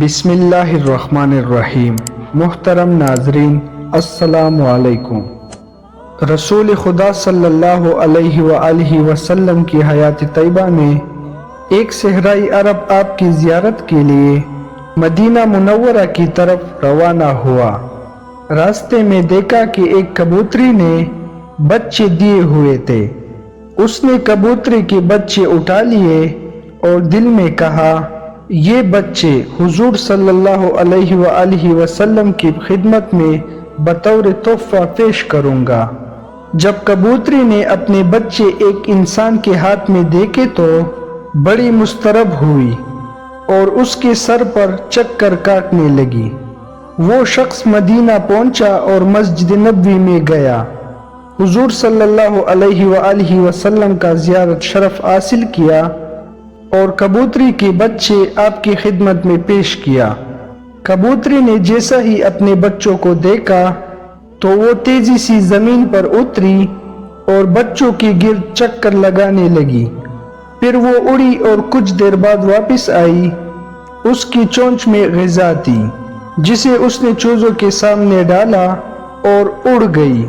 بسم اللہ الرحمن الرحیم۔ محترم ناظرین، السلام علیکم۔ رسول خدا صلی اللہ علیہ وآلہ وسلم کی حیات طیبہ میں ایک صحرائی عرب آپ کی زیارت کے لیے مدینہ منورہ کی طرف روانہ ہوا۔ راستے میں دیکھا کہ ایک کبوتری نے بچے دیے ہوئے تھے۔ اس نے کبوتری کے بچے اٹھا لیے اور دل میں کہا، یہ بچے حضور صلی اللہ علیہ وآلہ وسلم کی خدمت میں بطور تحفہ پیش کروں گا۔ جب کبوتری نے اپنے بچے ایک انسان کے ہاتھ میں دیکھے تو بڑی مضطرب ہوئی اور اس کے سر پر چکر کاٹنے لگی۔ وہ شخص مدینہ پہنچا اور مسجد نبوی میں گیا، حضور صلی اللہ علیہ وآلہ وسلم کا زیارت شرف حاصل کیا اور کبوتری کے بچے آپ کی خدمت میں پیش کیا۔ کبوتری نے جیسا ہی اپنے بچوں کو دیکھا تو وہ تیزی سے زمین پر اتری اور بچوں کے گرد چکر لگانے لگی۔ پھر وہ اڑی اور کچھ دیر بعد واپس آئی۔ اس کی چونچ میں غذا تھی جسے اس نے چوزوں کے سامنے ڈالا اور اڑ گئی۔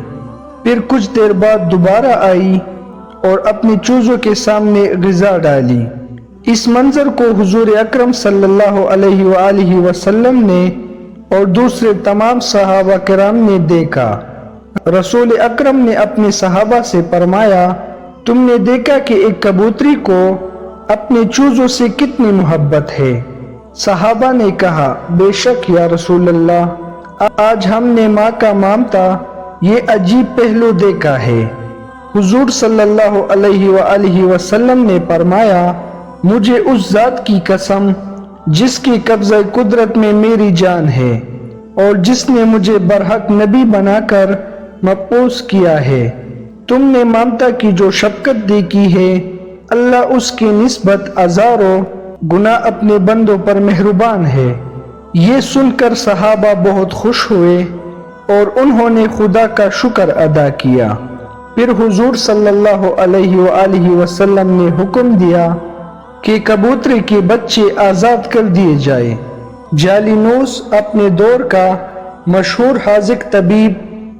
پھر کچھ دیر بعد دوبارہ آئی اور اپنی چوزوں کے سامنے غذا ڈالی۔ اس منظر کو حضور اکرم صلی اللہ علیہ وآلہ وسلم نے اور دوسرے تمام صحابہ کرام نے دیکھا۔ رسول اکرم نے اپنے صحابہ سے فرمایا، تم نے دیکھا کہ ایک کبوتری کو اپنے چوزوں سے کتنی محبت ہے؟ صحابہ نے کہا، بے شک یا رسول اللہ، آج ہم نے ماں کا مامتا یہ عجیب پہلو دیکھا ہے۔ حضور صلی اللہ علیہ وآلہ وسلم نے فرمایا، مجھے اس ذات کی قسم جس کی قبضہ قدرت میں میری جان ہے اور جس نے مجھے برحق نبی بنا کر مبعوث کیا ہے، تم نے مامتا کی جو شفقت دیکھی ہے، اللہ اس کی نسبت ہزاروں گنا اپنے بندوں پر مہربان ہے۔ یہ سن کر صحابہ بہت خوش ہوئے اور انہوں نے خدا کا شکر ادا کیا۔ پھر حضور صلی اللہ علیہ وآلہ وسلم نے حکم دیا کہ کبوتری کے بچے آزاد کر دیے جائے۔ جالینوس اپنے دور کا مشہور حاذق طبیب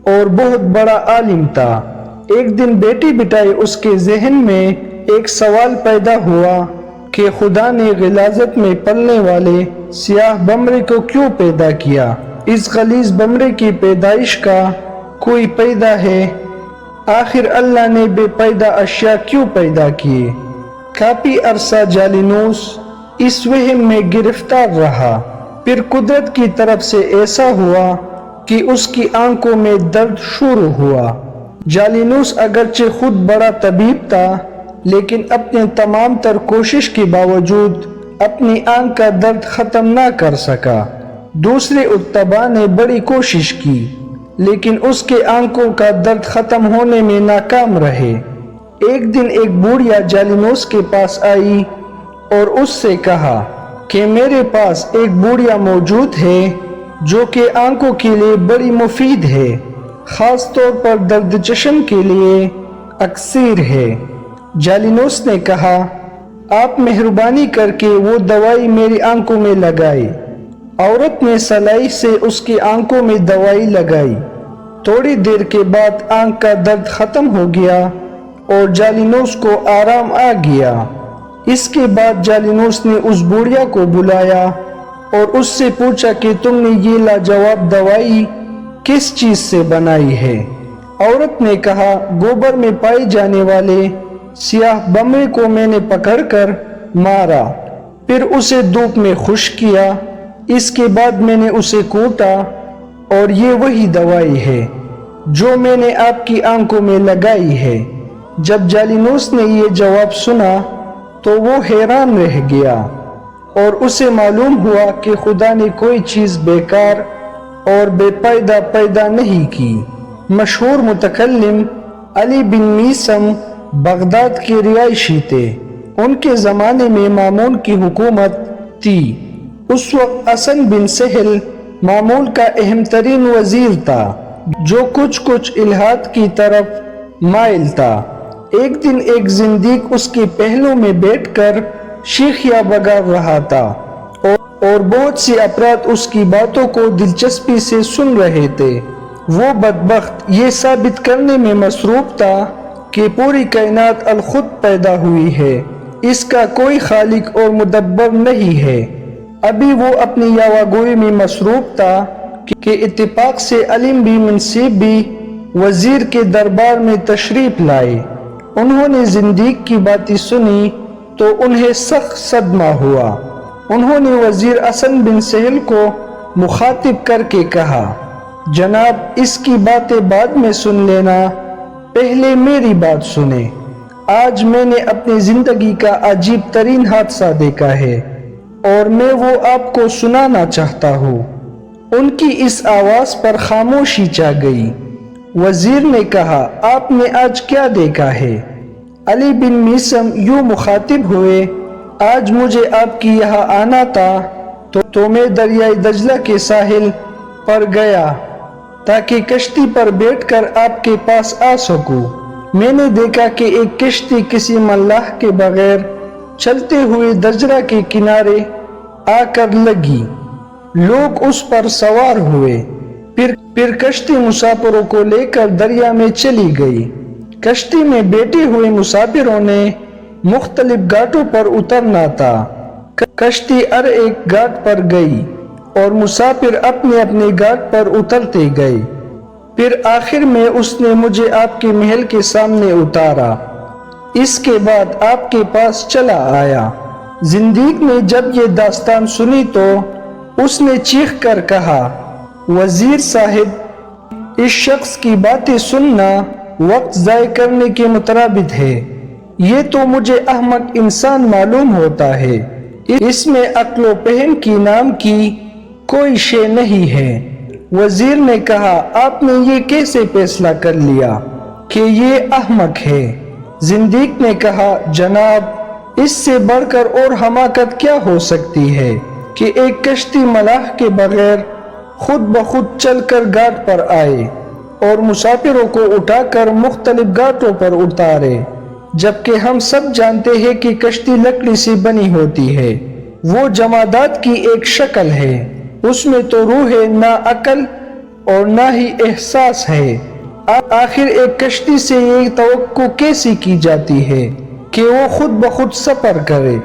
اور بہت بڑا عالم تھا۔ ایک دن بیٹی بٹائی اس کے ذہن میں ایک سوال پیدا ہوا کہ خدا نے غلاظت میں پلنے والے سیاہ بمرے کو کیوں پیدا کیا؟ اس غلیظ بمرے کی پیدائش کا کوئی پیدا ہے؟ آخر اللہ نے بے پیدا اشیاء کیوں پیدا کیے؟ کافی عرصہ جالینوس اس وہم میں گرفتار رہا۔ پھر قدرت کی طرف سے ایسا ہوا کہ اس کی آنکھوں میں درد شروع ہوا۔ جالینوس اگرچہ خود بڑا طبیب تھا لیکن اپنے تمام تر کوشش کے باوجود اپنی آنکھ کا درد ختم نہ کر سکا۔ دوسرے اطباء نے بڑی کوشش کی لیکن اس کے آنکھوں کا درد ختم ہونے میں ناکام رہے۔ ایک دن ایک بوڑھیا جالینوس کے پاس آئی اور اس سے کہا کہ میرے پاس ایک بوڑھیا موجود ہے جو کہ آنکھوں کے لیے بڑی مفید ہے، خاص طور پر درد چشم کے لیے اکسیر ہے۔ جالینوس نے کہا، آپ مہربانی کر کے وہ دوائی میری آنکھوں میں لگائی۔ عورت نے سلائی سے اس کی آنکھوں میں دوائی لگائی۔ تھوڑی دیر کے بعد آنکھ کا درد ختم ہو گیا اور جالینوس کو آرام آ گیا۔ اس کے بعد جالینوس نے اس بوڑھیا کو بلایا اور اس سے پوچھا کہ تم نے یہ لاجواب دوائی کس چیز سے بنائی ہے؟ عورت نے کہا، گوبر میں پائے جانے والے سیاہ بمرے کو میں نے پکڑ کر مارا، پھر اسے دھوپ میں خشک کیا، اس کے بعد میں نے اسے کوٹا اور یہ وہی دوائی ہے جو میں نے آپ کی آنکھوں میں لگائی ہے۔ جب جالینوس نے یہ جواب سنا تو وہ حیران رہ گیا اور اسے معلوم ہوا کہ خدا نے کوئی چیز بیکار اور بے فائدہ پیدا نہیں کی۔ مشہور متکلم علی بن میثم بغداد کے رہائشی تھے۔ ان کے زمانے میں مامون کی حکومت تھی۔ اس وقت حسن بن سہل مامون کا اہم ترین وزیر تھا جو کچھ الحاد کی طرف مائل تھا۔ ایک دن ایک زندیق اس کے پہلو میں بیٹھ کر شیخیاں بگا رہا تھا اور بہت سی افراد اس کی باتوں کو دلچسپی سے سن رہے تھے۔ وہ بدبخت یہ ثابت کرنے میں مصروف تھا کہ پوری کائنات الخود پیدا ہوئی ہے، اس کا کوئی خالق اور مدبر نہیں ہے۔ ابھی وہ اپنی یاوہ میں مصروف تھا کہ اتفاق سے علم بھی منصب بھی وزیر کے دربار میں تشریف لائے۔ انہوں نے زندیق کی باتیں سنی تو انہیں سخت صدمہ ہوا۔ انہوں نے وزیر حسن بن سہل کو مخاطب کر کے کہا، جناب اس کی باتیں بعد میں سن لینا، پہلے میری بات سنیں۔ آج میں نے اپنی زندگی کا عجیب ترین حادثہ دیکھا ہے اور میں وہ آپ کو سنانا چاہتا ہوں۔ ان کی اس آواز پر خاموشی چھا گئی۔ وزیر نے کہا، آپ نے آج کیا دیکھا ہے؟ علی بن میثم یوں مخاطب ہوئے، آج مجھے آپ کی یہاں آنا تھا تو میں دریائے دجلہ کے ساحل پر گیا تاکہ کشتی پر بیٹھ کر آپ کے پاس آ سکوں۔ میں نے دیکھا کہ ایک کشتی کسی ملاح کے بغیر چلتے ہوئے دجلہ کے کنارے آ کر لگی۔ لوگ اس پر سوار ہوئے، پھر کشتی مسافروں کو لے کر دریا میں چلی گئی۔ کشتی میں بیٹھے ہوئے مسافروں نے مختلف گھاٹوں پر اترنا تھا۔ کشتی ہر ایک گھاٹ پر گئی اور مسافر اپنے اپنے گھاٹ پر اترتے گئے۔ پھر آخر میں اس نے مجھے آپ کے محل کے سامنے اتارا، اس کے بعد آپ کے پاس چلا آیا۔ زندیق نے جب یہ داستان سنی تو اس نے چیخ کر کہا، وزیر صاحب، اس شخص کی باتیں سننا وقت ضائع کرنے کے مترادف ہے۔ یہ تو مجھے احمق انسان معلوم ہوتا ہے، اس میں عقل و فہم کی نام کی کوئی شے نہیں ہے۔ وزیر نے کہا، آپ نے یہ کیسے فیصلہ کر لیا کہ یہ احمق ہے؟ زندیق نے کہا، جناب اس سے بڑھ کر اور حماقت کیا ہو سکتی ہے کہ ایک کشتی ملاح کے بغیر خود بخود چل کر گھاٹ پر آئے اور مسافروں کو اٹھا کر مختلف گھاٹوں پر اتارے، جبکہ ہم سب جانتے ہیں کہ کشتی لکڑی سے بنی ہوتی ہے، وہ جمادات کی ایک شکل ہے، اس میں تو روح ہے، نہ عقل اور نہ ہی احساس ہے۔ آخر ایک کشتی سے یہ توقع کیسی کی جاتی ہے کہ وہ خود بخود سفر کرے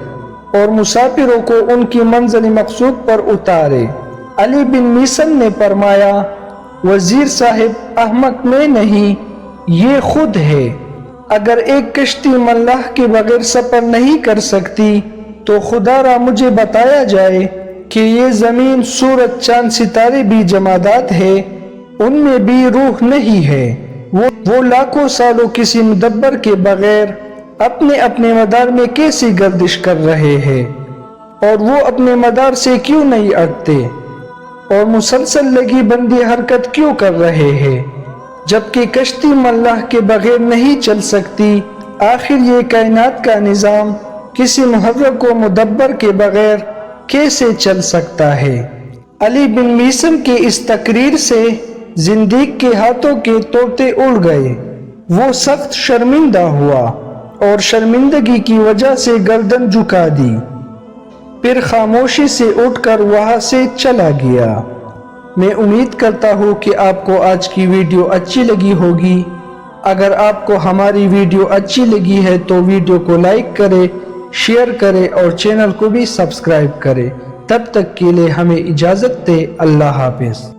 اور مسافروں کو ان کی منزل مقصود پر اتارے؟ علی بن میثم نے فرمایا، وزیر صاحب، احمق میں نہیں، یہ خود ہے۔ اگر ایک کشتی ملاح کے بغیر سفر نہیں کر سکتی تو خدا را مجھے بتایا جائے کہ یہ زمین، سورج، چاند، ستارے بھی جمادات ہے، ان میں بھی روح نہیں ہے، وہ لاکھوں سالوں کسی مدبر کے بغیر اپنے اپنے مدار میں کیسی گردش کر رہے ہیں، اور وہ اپنے مدار سے کیوں نہیں ہٹتے اور مسلسل لگی بندی حرکت کیوں کر رہے ہیں، جبکہ کشتی ملاح کے بغیر نہیں چل سکتی؟ آخر یہ کائنات کا نظام کسی محرک و مدبر کے بغیر کیسے چل سکتا ہے؟ علی بن میثم کی اس تقریر سے زندیق کے ہاتھوں کے طوطے اڑ گئے۔ وہ سخت شرمندہ ہوا اور شرمندگی کی وجہ سے گردن جھکا دی، پھر خاموشی سے اٹھ کر وہاں سے چلا گیا۔ میں امید کرتا ہوں کہ آپ کو آج کی ویڈیو اچھی لگی ہوگی۔ اگر آپ کو ہماری ویڈیو اچھی لگی ہے تو ویڈیو کو لائک کریں، شیئر کریں اور چینل کو بھی سبسکرائب کریں۔ تب تک کے لیے ہمیں اجازت دیں۔ اللہ حافظ۔